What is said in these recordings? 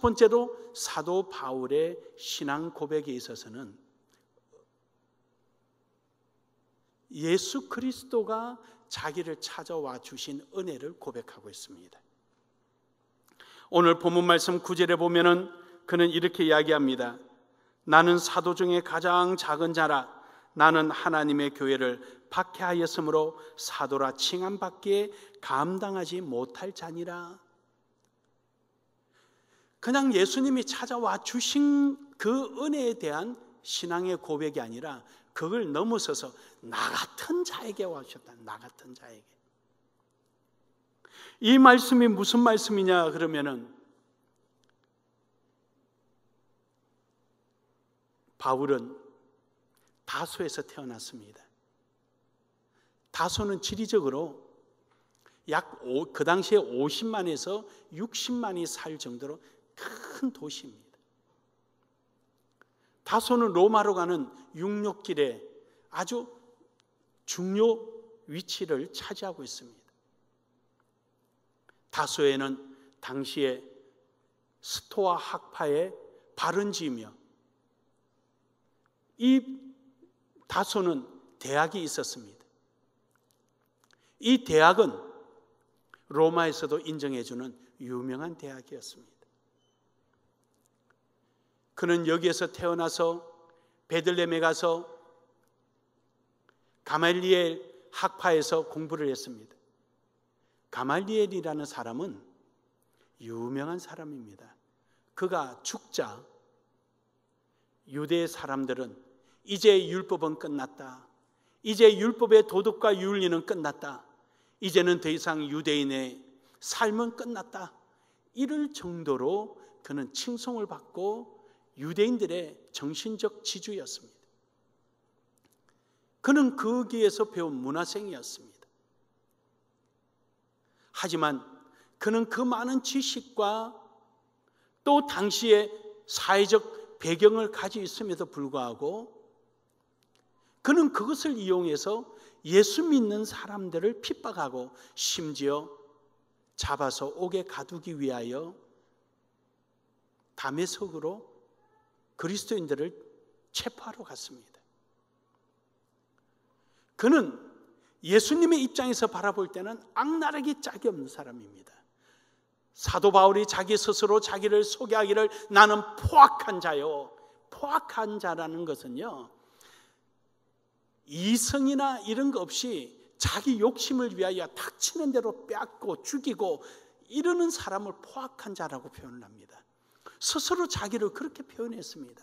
첫 번째로 사도 바울의 신앙 고백에 있어서는 예수 그리스도가 자기를 찾아와 주신 은혜를 고백하고 있습니다. 오늘 본문 말씀 9절에 보면은 그는 이렇게 이야기합니다. 나는 사도 중에 가장 작은 자라. 나는 하나님의 교회를 박해하였으므로 사도라 칭함받기에 감당하지 못할 자니라. 그냥 예수님이 찾아와 주신 그 은혜에 대한 신앙의 고백이 아니라 그걸 넘어서서 나 같은 자에게 와주셨다. 나 같은 자에게. 이 말씀이 무슨 말씀이냐 그러면은 바울은 다소에서 태어났습니다. 다소는 지리적으로 그 당시에 50만에서 60만이 살 정도로 큰 도시입니다. 다소는 로마로 가는 육로길에 아주 중요 위치를 차지하고 있습니다. 다소에는 당시에 스토아 학파의 발원지이며 이 다소는 대학이 있었습니다. 이 대학은 로마에서도 인정해주는 유명한 대학이었습니다. 그는 여기에서 태어나서 베들레헴에 가서 가말리엘 학파에서 공부를 했습니다. 가말리엘이라는 사람은 유명한 사람입니다. 그가 죽자 유대 사람들은 이제 율법은 끝났다. 이제 율법의 도덕과 윤리는 끝났다. 이제는 더 이상 유대인의 삶은 끝났다. 이럴 정도로 그는 칭송을 받고 유대인들의 정신적 지주였습니다. 그는 거기에서 배운 문화생이었습니다. 하지만 그는 그 많은 지식과 또 당시의 사회적 배경을 가지고 있음에도 불구하고 그는 그것을 이용해서 예수 믿는 사람들을 핍박하고 심지어 잡아서 옥에 가두기 위하여 다메섹으로 그리스도인들을 체포하러 갔습니다. 그는 예수님의 입장에서 바라볼 때는 악랄하기 짝이 없는 사람입니다. 사도 바울이 자기 스스로 자기를 소개하기를 나는 포악한 자요. 포악한 자라는 것은요, 이성이나 이런 거 없이 자기 욕심을 위하여 닥치는 대로 뺏고 죽이고 이러는 사람을 포악한 자라고 표현을 합니다. 스스로 자기를 그렇게 표현했습니다.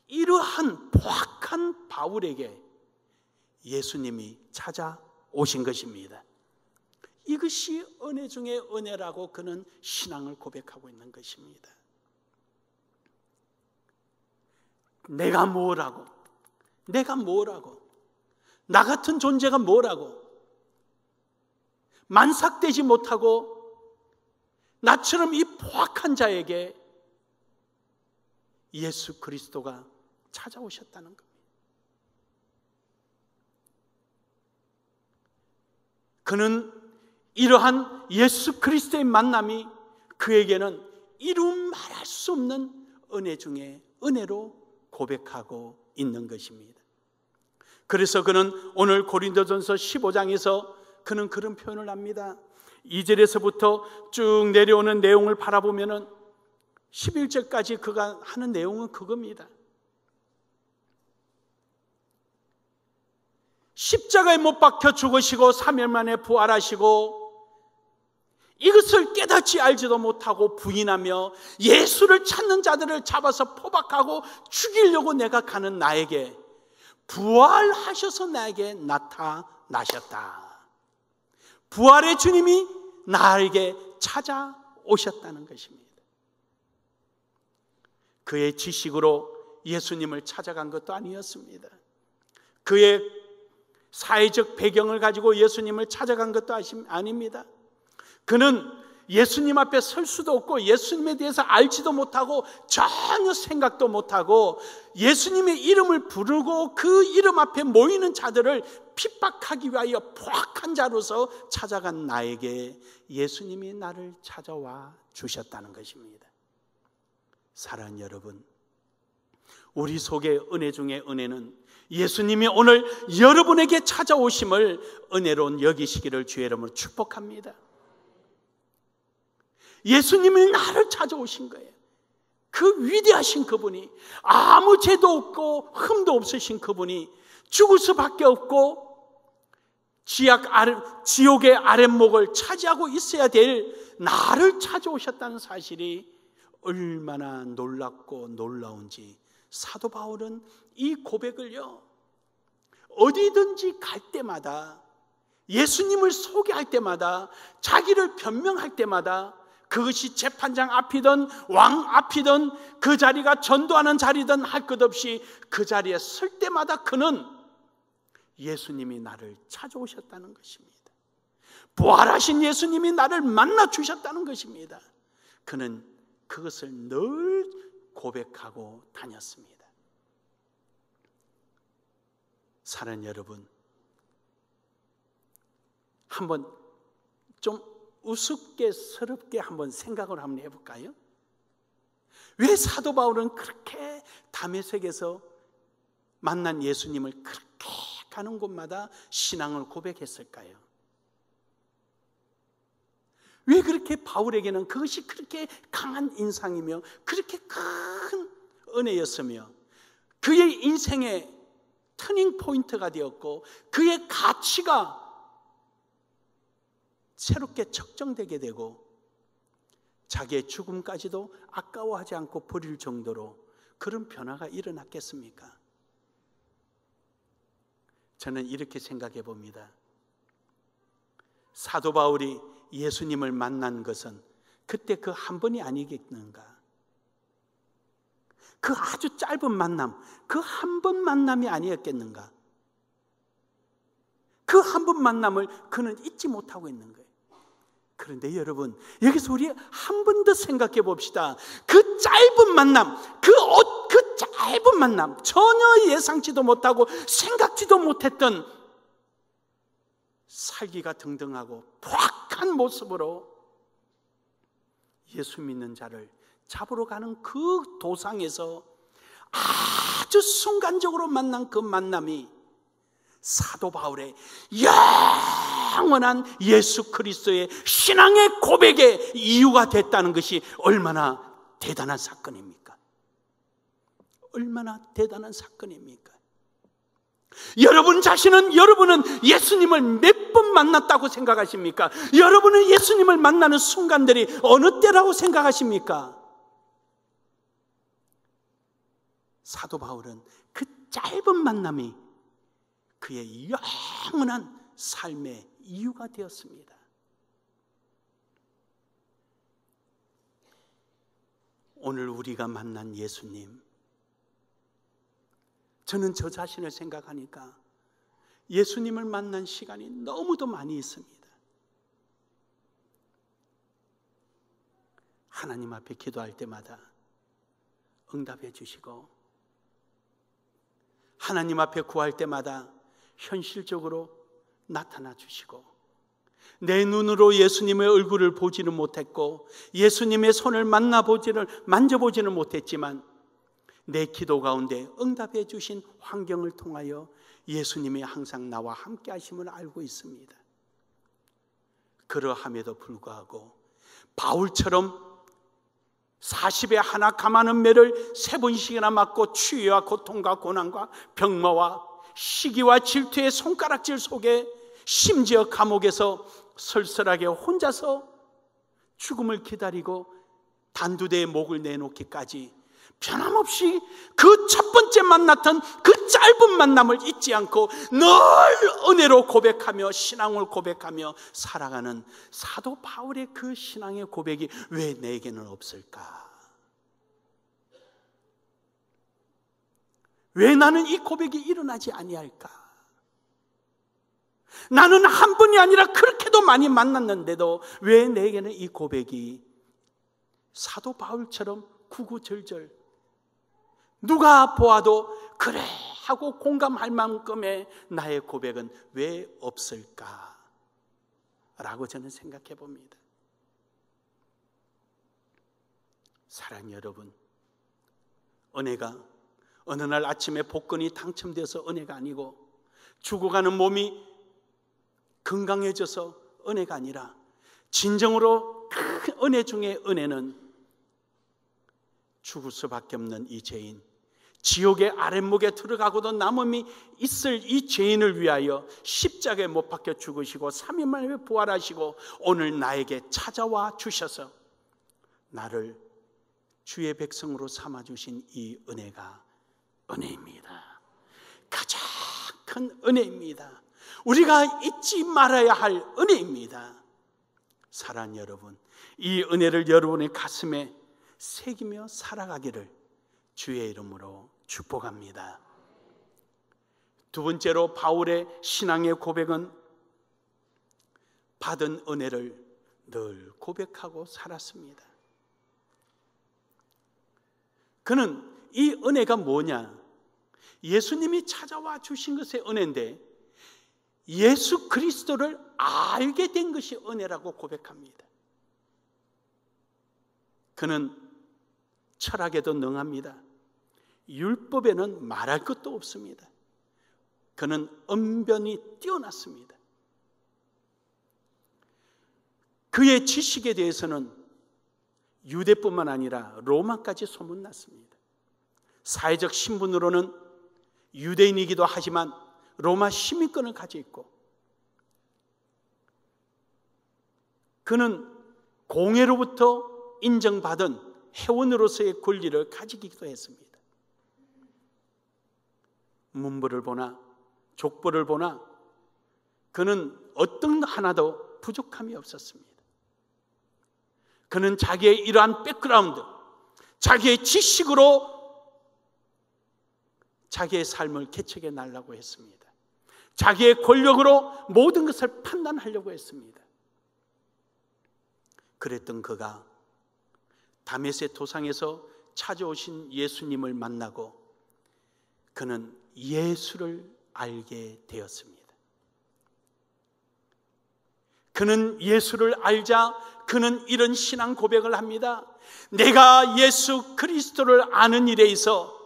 이러한 포악한 바울에게 예수님이 찾아오신 것입니다. 이것이 은혜 중에 은혜라고 그는 신앙을 고백하고 있는 것입니다. 내가 뭐라고? 나 같은 존재가 뭐라고? 만삭되지 못하고 나처럼 이 포악한 자에게 예수 그리스도가 찾아오셨다는 겁니다. 그는 이러한 예수 그리스도의 만남이 그에게는 이루 말할 수 없는 은혜 중에 은혜로 고백하고 있는 것입니다. 그래서 그는 오늘 고린도전서 15장에서 그는 그런 표현을 합니다. 2절에서부터 쭉 내려오는 내용을 바라보면 11절까지 그가 하는 내용은 그겁니다. 십자가에 못 박혀 죽으시고 3일 만에 부활하시고 이것을 깨닫지 알지도 못하고 부인하며 예수를 찾는 자들을 잡아서 포박하고 죽이려고 내가 가는 나에게 부활하셔서 나에게 나타나셨다. 부활의 주님이 나에게 찾아오셨다는 것입니다. 그의 지식으로 예수님을 찾아간 것도 아니었습니다. 그의 사회적 배경을 가지고 예수님을 찾아간 것도 아닙니다. 그는 예수님 앞에 설 수도 없고 예수님에 대해서 알지도 못하고 전혀 생각도 못하고 예수님의 이름을 부르고 그 이름 앞에 모이는 자들을 핍박하기 위하여 포악한 자로서 찾아간 나에게 예수님이 나를 찾아와 주셨다는 것입니다. 사랑하는 여러분, 우리 속의 은혜 중에 은혜는 예수님이 오늘 여러분에게 찾아오심을 은혜로 여기시기를 주의 이름으로 축복합니다. 예수님이 나를 찾아오신 거예요. 그 위대하신 그분이, 아무 죄도 없고 흠도 없으신 그분이 죽을 수밖에 없고 지옥의 아랫목을 차지하고 있어야 될 나를 찾아오셨다는 사실이 얼마나 놀랍고 놀라운지 사도 바울은 이 고백을요, 어디든지 갈 때마다, 예수님을 소개할 때마다, 자기를 변명할 때마다, 그것이 재판장 앞이든 왕 앞이든 그 자리가 전도하는 자리든 할 것 없이 그 자리에 설 때마다 그는 예수님이 나를 찾아오셨다는 것입니다. 부활하신 예수님이 나를 만나 주셨다는 것입니다. 그는 그것을 늘 고백하고 다녔습니다. 사랑하는 여러분, 한번 좀 우습게스럽게 한번 생각을 한번 해볼까요? 왜 사도 바울은 그렇게 다메섹에서 만난 예수님을 그렇게 가는 곳마다 신앙을 고백했을까요? 왜 그렇게 바울에게는 그것이 그렇게 강한 인상이며 그렇게 큰 은혜였으며 그의 인생의 터닝 포인트가 되었고 그의 가치가 새롭게 측정되게 되고 자기의 죽음까지도 아까워하지 않고 버릴 정도로 그런 변화가 일어났겠습니까? 저는 이렇게 생각해 봅니다. 사도 바울이 예수님을 만난 것은 그때 그 한 번이 아니겠는가? 그 아주 짧은 만남, 그 한 번 만남이 아니었겠는가? 그 한 번 만남을 그는 잊지 못하고 있는 거예요. 그런데 여러분, 여기서 우리 한 번 더 생각해 봅시다. 그 짧은 만남, 그 짧은 만남, 전혀 예상치도 못하고 생각지도 못했던 살기가 등등하고 포악한 모습으로 예수 믿는 자를 잡으러 가는 그 도상에서 아주 순간적으로 만난 그 만남이 사도 바울의 영원한 예수 그리스도의 신앙의 고백의 이유가 됐다는 것이 얼마나 대단한 사건입니까? 얼마나 대단한 사건입니까? 여러분 자신은, 여러분은 예수님을 몇 번 만났다고 생각하십니까? 여러분은 예수님을 만나는 순간들이 어느 때라고 생각하십니까? 사도 바울은 그 짧은 만남이 그의 영원한 삶의 이유가 되었습니다. 오늘 우리가 만난 예수님, 저는 저 자신을 생각하니까 예수님을 만난 시간이 너무도 많이 있습니다. 하나님 앞에 기도할 때마다 응답해 주시고, 하나님 앞에 구할 때마다 현실적으로 나타나 주시고, 내 눈으로 예수님의 얼굴을 보지는 못했고 예수님의 손을 만져보지는 못했지만 내 기도 가운데 응답해 주신 환경을 통하여 예수님이 항상 나와 함께 하심을 알고 있습니다. 그러함에도 불구하고 바울처럼 40에 하나 감하는 매를 3번씩이나 맞고 추위와 고통과 고난과 병마와 시기와 질투의 손가락질 속에 심지어 감옥에서 쓸쓸하게 혼자서 죽음을 기다리고 단두대에 목을 내놓기까지 변함없이 그 첫 번째 만났던 그 짧은 만남을 잊지 않고 늘 은혜로 고백하며 신앙을 고백하며 살아가는 사도 바울의 그 신앙의 고백이 왜 내게는 없을까? 왜 나는 이 고백이 일어나지 아니할까? 나는 한 번이 아니라 그렇게도 많이 만났는데도 왜 내게는 이 고백이 사도 바울처럼 구구절절 누가 보아도 그래 하고 공감할 만큼의 나의 고백은 왜 없을까? 라고 저는 생각해 봅니다. 사랑하는 여러분, 은혜가 어느 날 아침에 복권이 당첨되어서 은혜가 아니고, 죽어가는 몸이 건강해져서 은혜가 아니라, 진정으로 큰 은혜 중에 은혜는 죽을 수밖에 없는 이 죄인, 지옥의 아랫목에 들어가고도 남음이 있을 이 죄인을 위하여 십자가에 못 박혀 죽으시고 3일 만에 부활하시고 오늘 나에게 찾아와 주셔서 나를 주의 백성으로 삼아주신 이 은혜가 은혜입니다. 가장 큰 은혜입니다. 우리가 잊지 말아야 할 은혜입니다. 사랑하는 여러분, 이 은혜를 여러분의 가슴에 새기며 살아가기를 주의 이름으로 축복합니다. 두 번째로 바울의 신앙의 고백은 받은 은혜를 늘 고백하고 살았습니다. 그는 이 은혜가 뭐냐? 예수님이 찾아와 주신 것의 은혜인데 예수 그리스도를 알게 된 것이 은혜라고 고백합니다. 그는 철학에도 능합니다. 율법에는 말할 것도 없습니다. 그는 언변이 뛰어났습니다. 그의 지식에 대해서는 유대뿐만 아니라 로마까지 소문났습니다. 사회적 신분으로는 유대인이기도 하지만 로마 시민권을 가지고 있고, 그는 공회로부터 인정받은 회원으로서의 권리를 가지기도 했습니다. 문벌을 보나 족보를 보나 그는 어떤 하나도 부족함이 없었습니다. 그는 자기의 이러한 백그라운드, 자기의 지식으로 자기의 삶을 개척해 나가려고 했습니다. 자기의 권력으로 모든 것을 판단하려고 했습니다. 그랬던 그가 다메섹 도상에서 찾아오신 예수님을 만나고 그는 예수를 알게 되었습니다. 그는 예수를 알자 그는 이런 신앙 고백을 합니다. 내가 예수 그리스도를 아는 일에 있어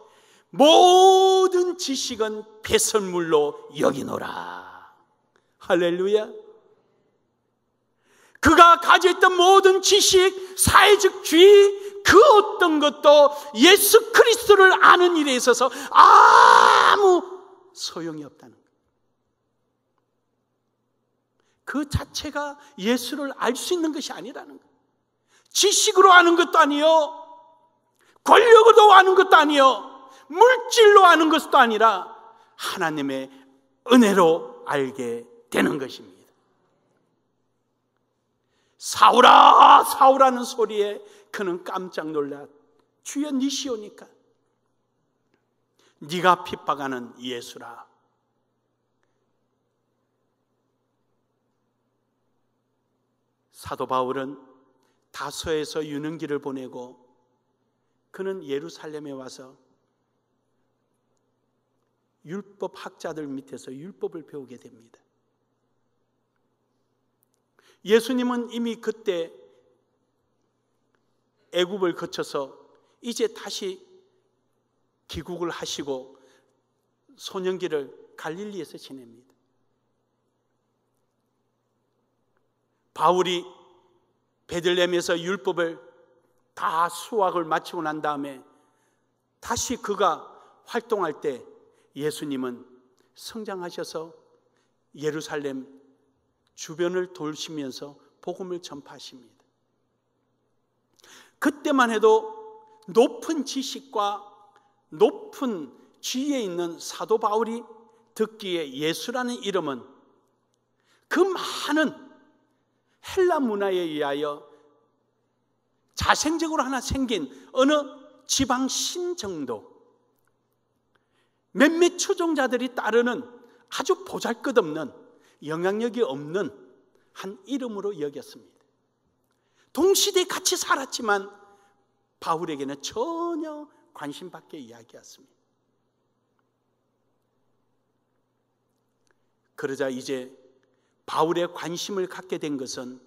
모든 지식은 배설물로 여기노라. 할렐루야. 그가 가지고 있던 모든 지식, 사회적 지위, 그 어떤 것도 예수 그리스도를 아는 일에 있어서 아무 소용이 없다는 것. 그 자체가 예수를 알 수 있는 것이 아니라는 것. 지식으로 아는 것도 아니요, 권력으로 아는 것도 아니요, 물질로 아는 것도 아니라 하나님의 은혜로 알게 되는 것입니다. 사울아 사울하는 소리에 그는 깜짝 놀라 주여 니시오니까, 네가 핍박하는 예수라. 사도 바울은 다소에서 유능기를 보내고 그는 예루살렘에 와서 율법 학자들 밑에서 율법을 배우게 됩니다. 예수님은 이미 그때 애굽을 거쳐서 이제 다시 귀국을 하시고 소년기를 갈릴리에서 지냅니다. 바울이 베들레헴에서 율법을 다 수학을 마치고 난 다음에 다시 그가 활동할 때 예수님은 성장하셔서 예루살렘 주변을 돌시면서 복음을 전파하십니다. 그때만 해도 높은 지식과 높은 지위에 있는 사도 바울이 듣기에 예수라는 이름은 그 많은 헬라 문화에 의하여 자생적으로 하나 생긴 어느 지방 신 정도, 몇몇 추종자들이 따르는 아주 보잘것없는 영향력이 없는 한 이름으로 여겼습니다. 동시대에 같이 살았지만 바울에게는 전혀 관심 밖의 이야기였습니다. 그러자 이제 바울의 관심을 갖게 된 것은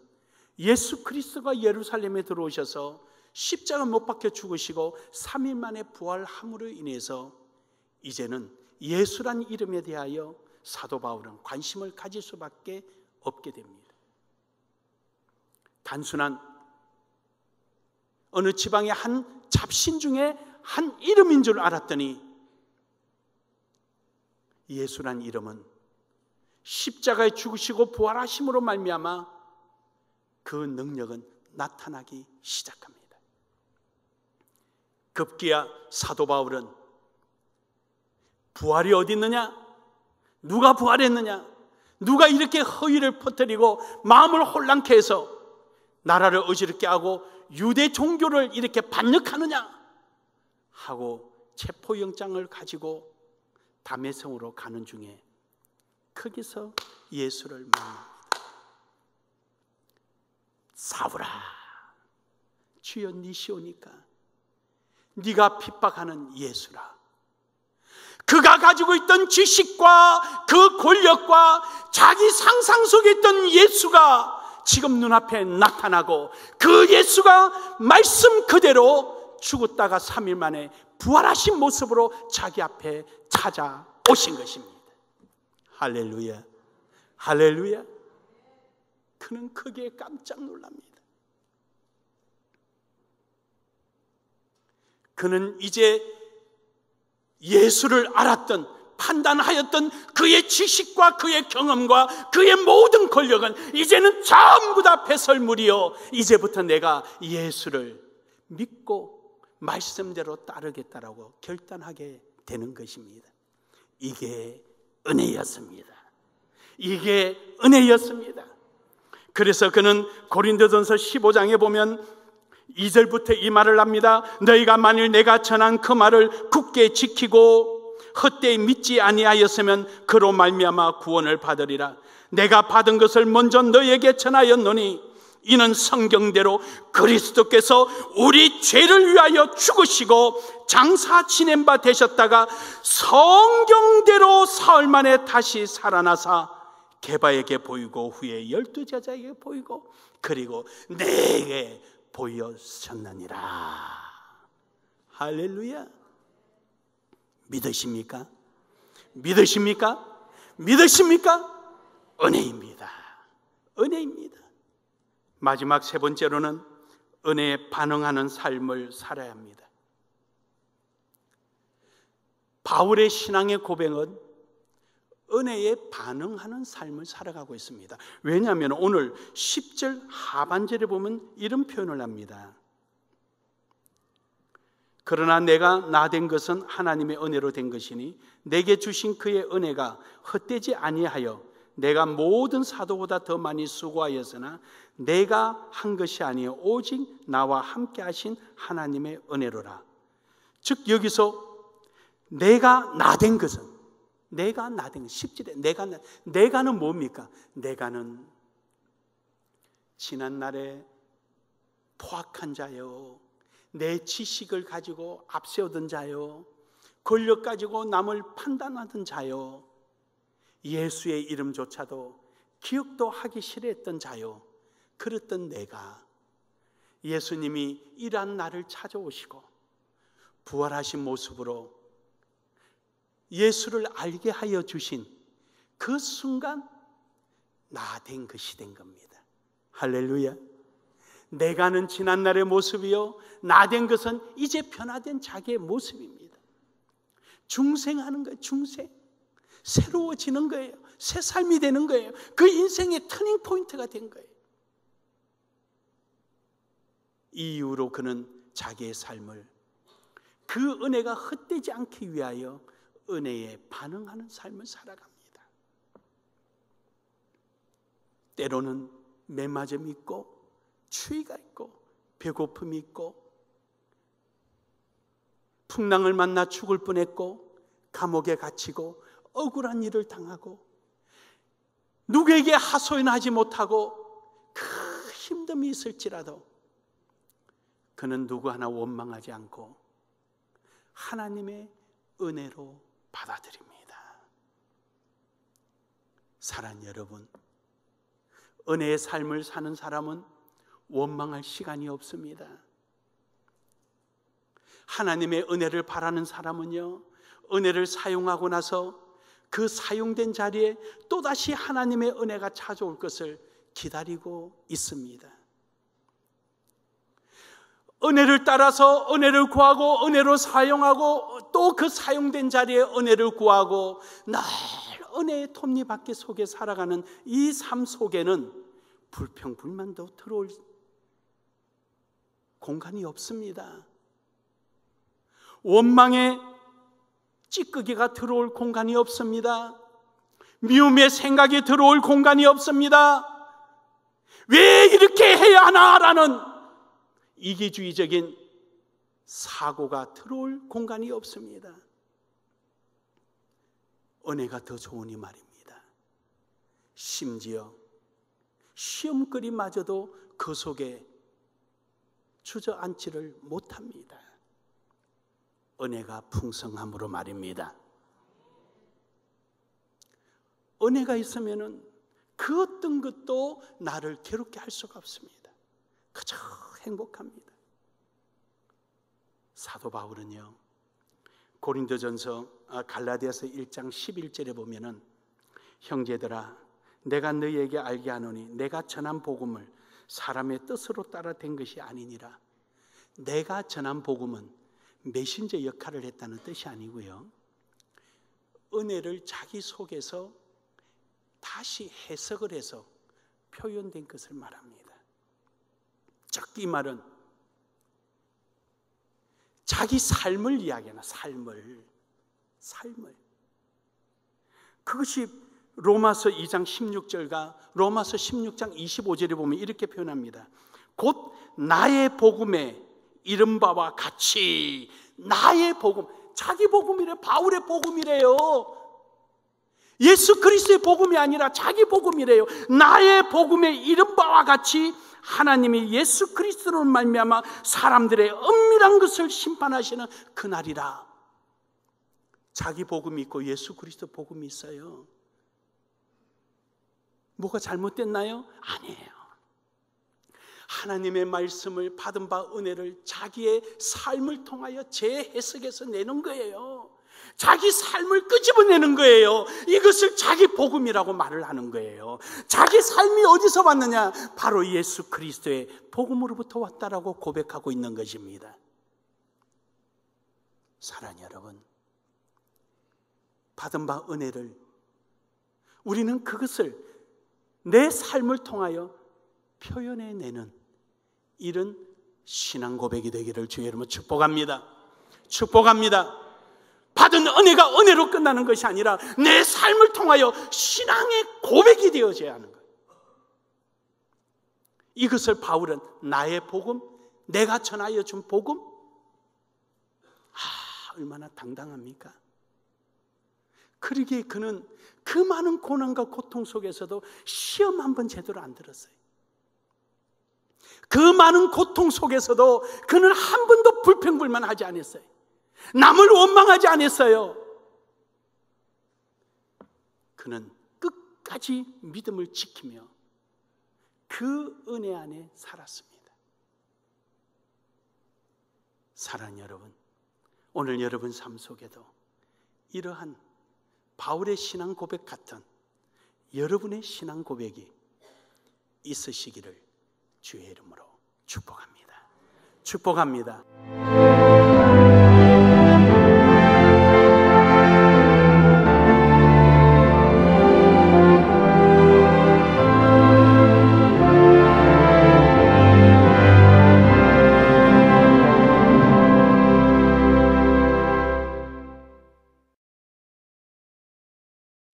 예수 그리스도가 예루살렘에 들어오셔서 십자가 못 박혀 죽으시고 3일 만에 부활함으로 인해서 이제는 예수란 이름에 대하여 사도 바울은 관심을 가질 수밖에 없게 됩니다. 단순한 어느 지방의 한 잡신 중에 한 이름인 줄 알았더니 예수란 이름은 십자가에 죽으시고 부활하심으로 말미암아 그 능력은 나타나기 시작합니다. 급기야 사도 바울은 부활이 어디 있느냐? 누가 부활했느냐? 누가 이렇게 허위를 퍼뜨리고 마음을 혼란케 해서 나라를 어지럽게 하고 유대 종교를 이렇게 반역하느냐? 하고 체포영장을 가지고 다메섹으로 가는 중에 거기서 예수를 만납니다. 사울아, 주여 니시오니까 네가 핍박하는 예수라. 그가 가지고 있던 지식과 그 권력과 자기 상상 속에 있던 예수가 지금 눈앞에 나타나고 그 예수가 말씀 그대로 죽었다가 3일 만에 부활하신 모습으로 자기 앞에 찾아오신 것입니다. 할렐루야, 할렐루야. 그는 크게 깜짝 놀랍니다. 그는 이제 예수를 알았던, 판단하였던 그의 지식과 그의 경험과 그의 모든 권력은 이제는 전부 다 배설물이요, 이제부터 내가 예수를 믿고 말씀대로 따르겠다라고 결단하게 되는 것입니다. 이게 은혜였습니다. 이게 은혜였습니다. 그래서 그는 고린도전서 15장에 보면 2절부터 이 말을 합니다. 너희가 만일 내가 전한 그 말을 굳게 지키고 헛되이 믿지 아니하였으면 그로 말미암아 구원을 받으리라. 내가 받은 것을 먼저 너희에게 전하였노니 이는 성경대로 그리스도께서 우리 죄를 위하여 죽으시고 장사 지낸 바 되셨다가 성경대로 사흘 만에 다시 살아나사 게바에게 보이고 후에 12제자에게 보이고 그리고 내게 보여졌느니라. 할렐루야. 믿으십니까? 믿으십니까? 믿으십니까? 은혜입니다. 은혜입니다. 마지막 세 번째로는 은혜에 반응하는 삶을 살아야 합니다. 바울의 신앙의 고백은 은혜에 반응하는 삶을 살아가고 있습니다. 왜냐하면 오늘 10절 하반절에 보면 이런 표현을 합니다. 그러나 내가 나 된 것은 하나님의 은혜로 된 것이니 내게 주신 그의 은혜가 헛되지 아니하여 내가 모든 사도보다 더 많이 수고하였으나 내가 한 것이 아니요 오직 나와 함께 하신 하나님의 은혜로라. 즉 여기서 내가 나 된 것은, 내가 나 된 것, 10절에 내가는 뭡니까? 내가는 지난날에 포악한 자요, 내 지식을 가지고 앞세우던 자요, 권력 가지고 남을 판단하던 자요, 예수의 이름조차도 기억도 하기 싫어했던 자요, 그랬던 내가 예수님이 이러한 나를 찾아오시고 부활하신 모습으로 예수를 알게 하여 주신 그 순간 나 된 것이 된 겁니다. 할렐루야. 내가는 지난날의 모습이요, 나 된 것은 이제 변화된 자기의 모습입니다. 중생하는 거예요. 중생. 새로워지는 거예요. 새 삶이 되는 거예요. 그 인생의 터닝 포인트가 된 거예요. 이 이후로 그는 자기의 삶을 그 은혜가 헛되지 않기 위하여 은혜에 반응하는 삶을 살아갑니다. 때로는 메마름이 있고 추위가 있고 배고픔이 있고 풍랑을 만나 죽을 뻔했고 감옥에 갇히고 억울한 일을 당하고 누구에게 하소연하지 못하고 그 힘듦이 있을지라도 그는 누구 하나 원망하지 않고 하나님의 은혜로 받아들입니다. 사랑하는 여러분, 은혜의 삶을 사는 사람은 원망할 시간이 없습니다. 하나님의 은혜를 바라는 사람은요, 은혜를 사용하고 나서 그 사용된 자리에 또다시 하나님의 은혜가 찾아올 것을 기다리고 있습니다. 은혜를 따라서 은혜를 구하고 은혜로 사용하고 또 그 사용된 자리에 은혜를 구하고 늘 은혜의 톱니바퀴 속에 살아가는 이 삶 속에는 불평불만도 들어올 공간이 없습니다. 원망의 찌꺼기가 들어올 공간이 없습니다. 미움의 생각이 들어올 공간이 없습니다. 왜 이렇게 해야 하나라는 이기주의적인 사고가 들어올 공간이 없습니다. 은혜가 더 좋으니 말입니다. 심지어 시험거리마저도 그 속에 주저앉지를 못합니다. 은혜가 풍성함으로 말입니다. 은혜가 있으면은 그 어떤 것도 나를 괴롭게 할 수가 없습니다. 그저 행복합니다. 사도 바울은요, 고린도전서 갈라디아서 1장 11절에 보면은 형제들아 내가 너희에게 알게 하노니 내가 전한 복음을 사람의 뜻으로 따라 된 것이 아니니라. 내가 전한 복음은 메신저 역할을 했다는 뜻이 아니고요, 은혜를 자기 속에서 다시 해석을 해서 표현된 것을 말합니다. 즉 이 말은 자기 삶을 이야기하나, 삶을 그것이 로마서 2장 16절과 로마서 16장 25절에 보면 이렇게 표현합니다. 곧 나의 복음에 이른 바와 같이, 나의 복음, 자기 복음이래, 바울의 복음이래요. 예수 그리스도의 복음이 아니라 자기 복음이래요. 나의 복음에 이른 바와 같이 하나님이 예수 그리스도로 말미암아 사람들의 은밀한 것을 심판하시는 그날이라. 자기 복음이 있고 예수 그리스도 복음이 있어요. 뭐가 잘못됐나요? 아니에요. 하나님의 말씀을 받은 바 은혜를 자기의 삶을 통하여 재해석해서 내는 거예요. 자기 삶을 끄집어내는 거예요. 이것을 자기 복음이라고 말을 하는 거예요. 자기 삶이 어디서 왔느냐? 바로 예수 그리스도의 복음으로부터 왔다라고 고백하고 있는 것입니다. 사랑하는 여러분, 받은 바 은혜를 우리는 그것을 내 삶을 통하여 표현해내는 이런 신앙 고백이 되기를 주의 이름으로 축복합니다. 축복합니다. 받은 은혜가 은혜로 끝나는 것이 아니라 내 삶을 통하여 신앙의 고백이 되어져야 하는 거예요. 이것을 바울은 나의 복음, 내가 전하여 준 복음, 얼마나 당당합니까? 그러기에 그는 그 많은 고난과 고통 속에서도 시험 한 번 제대로 안 들었어요. 그 많은 고통 속에서도 그는 한 번도 불평불만하지 않았어요. 남을 원망하지 않았어요. 그는 끝까지 믿음을 지키며 그 은혜 안에 살았습니다. 사랑하는 여러분, 오늘 여러분 삶 속에도 이러한 바울의 신앙 고백 같은 여러분의 신앙 고백이 있으시기를 주의 이름으로 축복합니다. 축복합니다.